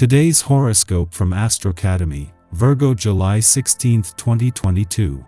Today's horoscope from Astrocademy, Virgo July 16, 2022.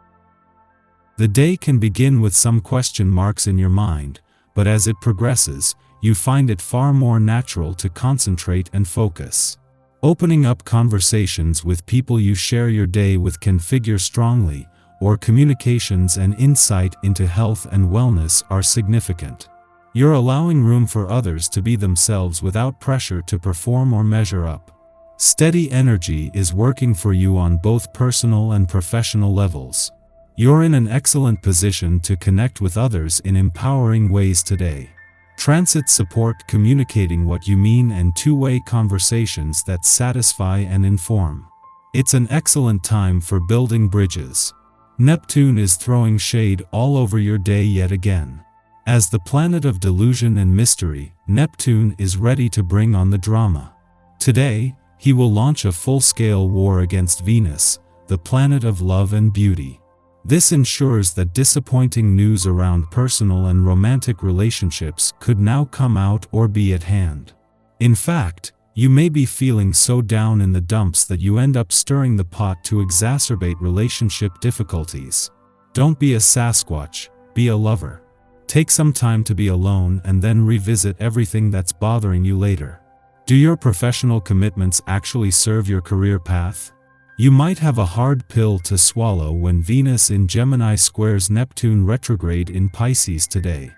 The day can begin with some question marks in your mind, but as it progresses, you find it far more natural to concentrate and focus. Opening up conversations with people you share your day with can figure strongly, or communications and insight into health and wellness are significant. You're allowing room for others to be themselves without pressure to perform or measure up. Steady energy is working for you on both personal and professional levels. You're in an excellent position to connect with others in empowering ways today. Transits support communicating what you mean and two-way conversations that satisfy and inform. It's an excellent time for building bridges. Neptune is throwing shade all over your day yet again. As the planet of delusion and mystery, Neptune is ready to bring on the drama. Today, he will launch a full-scale war against Venus, the planet of love and beauty. This ensures that disappointing news around personal and romantic relationships could now come out or be at hand. In fact, you may be feeling so down in the dumps that you end up stirring the pot to exacerbate relationship difficulties. Don't be a Sasquatch, be a lover. Take some time to be alone and then revisit everything that's bothering you later. Do your professional commitments actually serve your career path? You might have a hard pill to swallow when Venus in Gemini squares Neptune retrograde in Pisces today.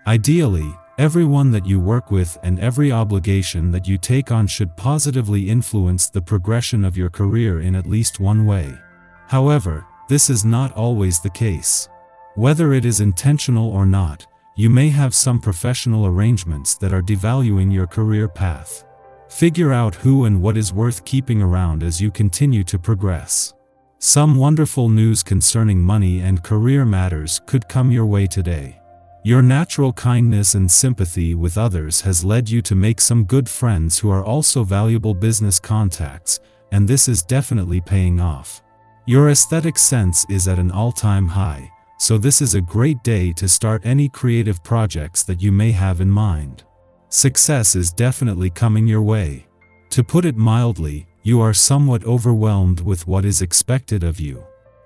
Ideally, everyone that you work with and every obligation that you take on should positively influence the progression of your career in at least one way. However, this is not always the case. Whether it is intentional or not, you may have some professional arrangements that are devaluing your career path. Figure out who and what is worth keeping around as you continue to progress. Some wonderful news concerning money and career matters could come your way today. Your natural kindness and sympathy with others has led you to make some good friends who are also valuable business contacts, and this is definitely paying off. Your aesthetic sense is at an all-time high, so this is a great day to start any creative projects that you may have in mind. Success is definitely coming your way. To put it mildly, you are somewhat overwhelmed with what is expected of you.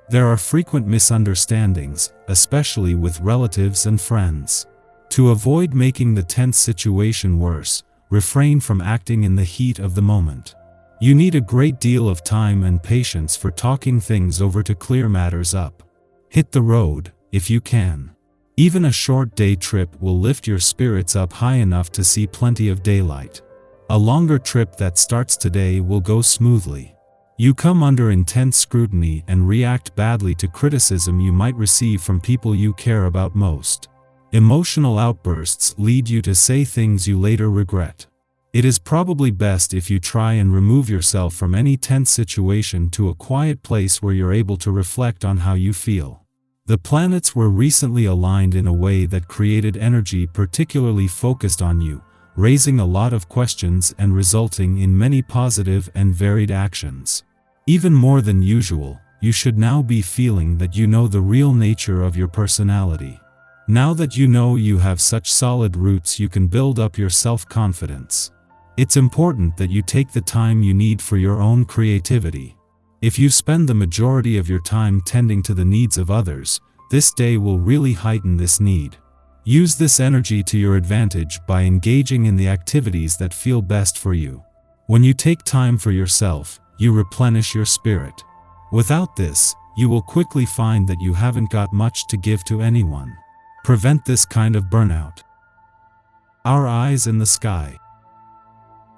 There are frequent misunderstandings, especially with relatives and friends. To avoid making the tense situation worse, refrain from acting in the heat of the moment. You need a great deal of time and patience for talking things over to clear matters up. Hit the road, if you can. Even a short day trip will lift your spirits up high enough to see plenty of daylight. A longer trip that starts today will go smoothly. You come under intense scrutiny and react badly to criticism you might receive from people you care about most. Emotional outbursts lead you to say things you later regret. It is probably best if you try and remove yourself from any tense situation to a quiet place where you're able to reflect on how you feel. The planets were recently aligned in a way that created energy particularly focused on you, raising a lot of questions and resulting in many positive and varied actions. Even more than usual, you should now be feeling that you know the real nature of your personality. Now that you know you have such solid roots, you can build up your self-confidence. It's important that you take the time you need for your own creativity. If you spend the majority of your time tending to the needs of others, this day will really heighten this need. Use this energy to your advantage by engaging in the activities that feel best for you. When you take time for yourself, you replenish your spirit. Without this, you will quickly find that you haven't got much to give to anyone. Prevent this kind of burnout. Our eyes in the sky.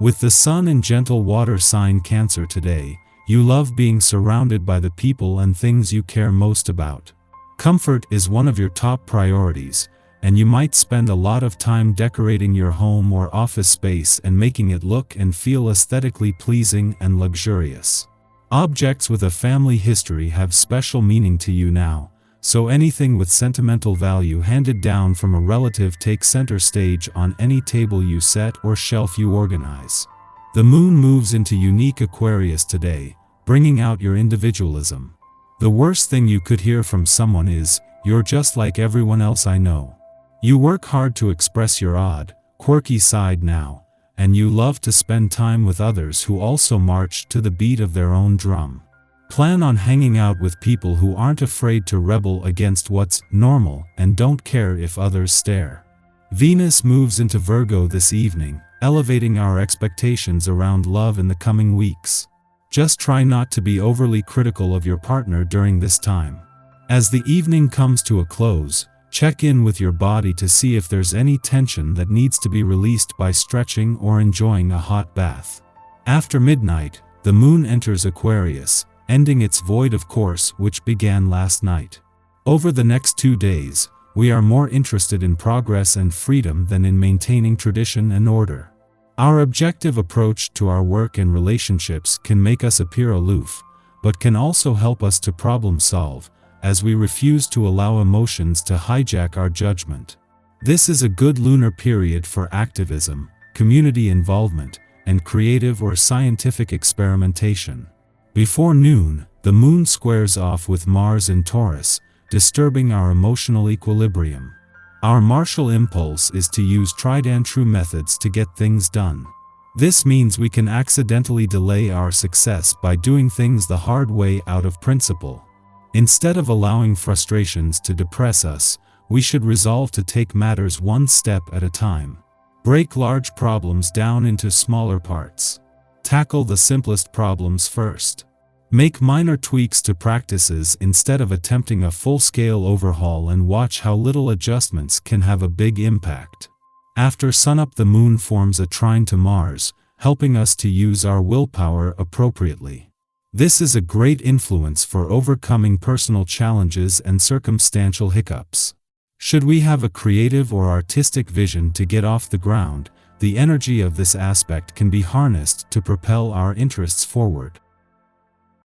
With the sun in gentle water sign Cancer today, you love being surrounded by the people and things you care most about. Comfort is one of your top priorities, and you might spend a lot of time decorating your home or office space and making it look and feel aesthetically pleasing and luxurious. Objects with a family history have special meaning to you now, so anything with sentimental value handed down from a relative takes center stage on any table you set or shelf you organize. The moon moves into unique Aquarius today, bringing out your individualism. The worst thing you could hear from someone is, "You're just like everyone else I know." You work hard to express your odd, quirky side now, and you love to spend time with others who also march to the beat of their own drum. Plan on hanging out with people who aren't afraid to rebel against what's normal and don't care if others stare. Venus moves into Virgo this evening, elevating our expectations around love in the coming weeks. Just try not to be overly critical of your partner during this time. As the evening comes to a close, check in with your body to see if there's any tension that needs to be released by stretching or enjoying a hot bath. After midnight, the moon enters Aquarius, ending its void of course which began last night. Over the next 2 days, we are more interested in progress and freedom than in maintaining tradition and order. Our objective approach to our work and relationships can make us appear aloof, but can also help us to problem solve, as we refuse to allow emotions to hijack our judgment. This is a good lunar period for activism, community involvement, and creative or scientific experimentation. Before noon, the moon squares off with Mars in Taurus, disturbing our emotional equilibrium. Our martial impulse is to use tried and true methods to get things done. This means we can accidentally delay our success by doing things the hard way out of principle. Instead of allowing frustrations to depress us, we should resolve to take matters one step at a time. Break large problems down into smaller parts. Tackle the simplest problems first. Make minor tweaks to practices instead of attempting a full-scale overhaul, and watch how little adjustments can have a big impact. After sunup, the moon forms a trine to Mars, helping us to use our willpower appropriately. This is a great influence for overcoming personal challenges and circumstantial hiccups. Should we have a creative or artistic vision to get off the ground, the energy of this aspect can be harnessed to propel our interests forward.